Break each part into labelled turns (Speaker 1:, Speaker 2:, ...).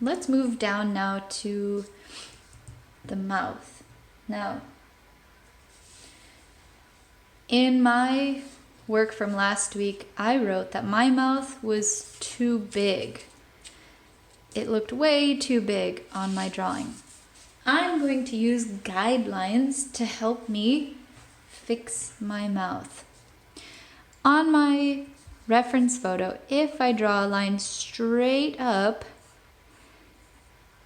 Speaker 1: let's move down now to the mouth. Now, in my work from last week, I wrote that my mouth was too big. It looked way too big on my drawing. I'm going to use guidelines to help me fix my mouth. On my reference photo, if I draw a line straight up,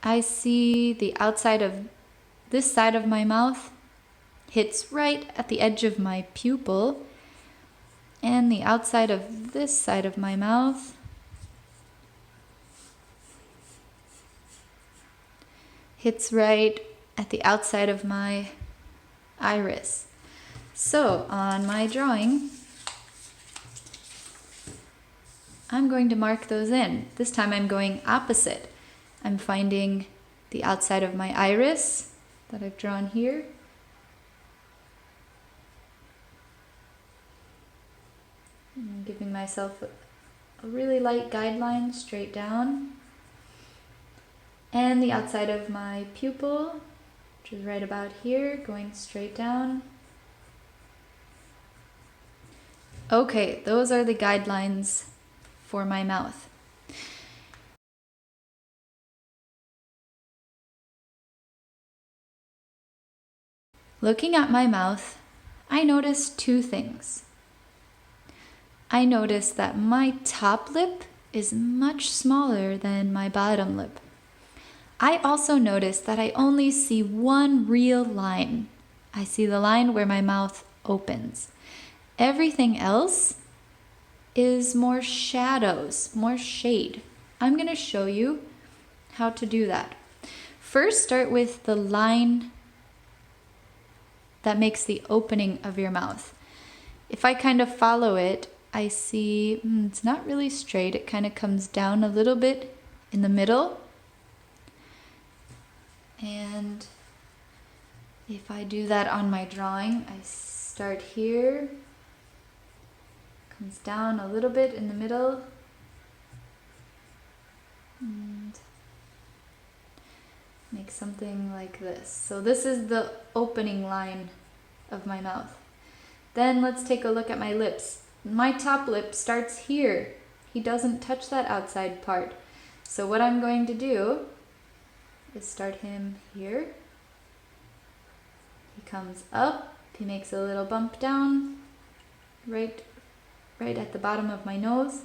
Speaker 1: I see the outside of this side of my mouth hits right at the edge of my pupil, and the outside of this side of my mouth hits right at the outside of my iris. So on my drawing, I'm going to mark those in. This time I'm going opposite. I'm finding the outside of my iris that I've drawn here. I'm giving myself a really light guideline straight down. And the outside of my pupil, which is right about here, going straight down. Okay, those are the guidelines for my mouth. Looking at my mouth, I noticed two things. I noticed that my top lip is much smaller than my bottom lip. I also noticed that I only see one real line. I see the line where my mouth opens. Everything else is more shadows, more shade. I'm going to show you how to do that. First, start with the line that makes the opening of your mouth. If I kind of follow it, I see it's not really straight. It kind of comes down a little bit in the middle. And if I do that on my drawing, I start here, comes down a little bit in the middle, and make something like this. So this is the opening line of my mouth. Then let's take a look at my lips. My top lip starts here. He doesn't touch that outside part. So what I'm going to do is start him here. He comes up, he makes a little bump down, right at the bottom of my nose.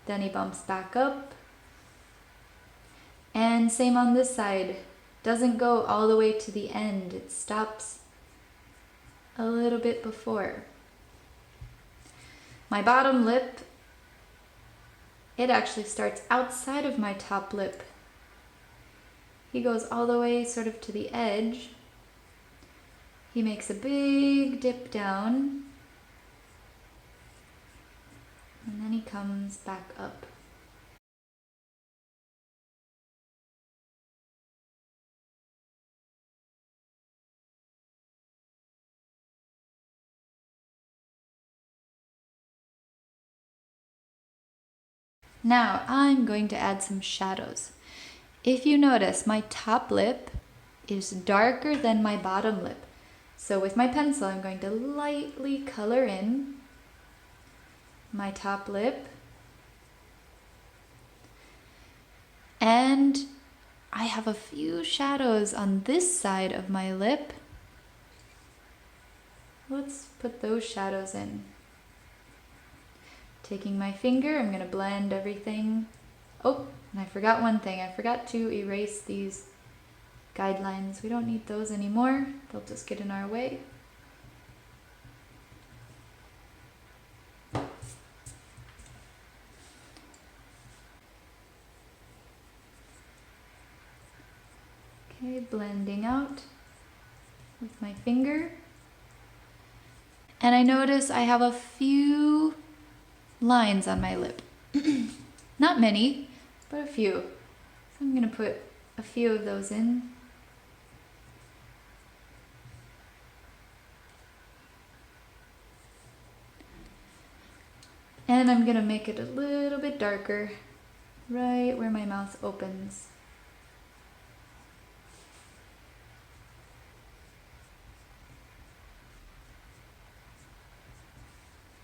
Speaker 1: Then he bumps back up. And same on this side. Doesn't go all the way to the end. It stops a little bit before. My bottom lip, it actually starts outside of my top lip. He goes all the way sort of to the edge. He makes a big dip down. And then he comes back up. Now I'm going to add some shadows. If you notice, my top lip is darker than my bottom lip. So with my pencil, I'm going to lightly color in my top lip. And I have a few shadows on this side of my lip. Let's put those shadows in. Taking my finger, I'm going to blend everything. Oh, and I forgot one thing. I forgot to erase these guidelines. We don't need those anymore. They'll just get in our way. Okay, blending out with my finger. And I notice I have a few lines on my lip. Not many, but a few. So I'm going to put a few of those in. And I'm going to make it a little bit darker. right where my mouth opens.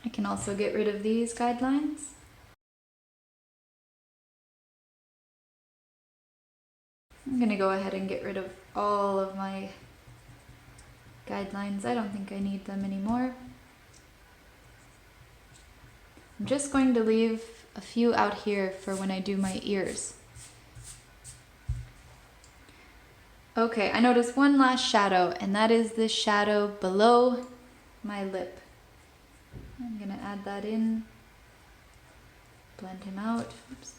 Speaker 1: I can also get rid of these guidelines. I'm gonna go ahead and get rid of all of my guidelines. I don't think I need them anymore. I'm just going to leave a few out here for when I do my ears. Okay, I noticed one last shadow, and that is this shadow below my lip. I'm gonna add that in, blend him out. Oops.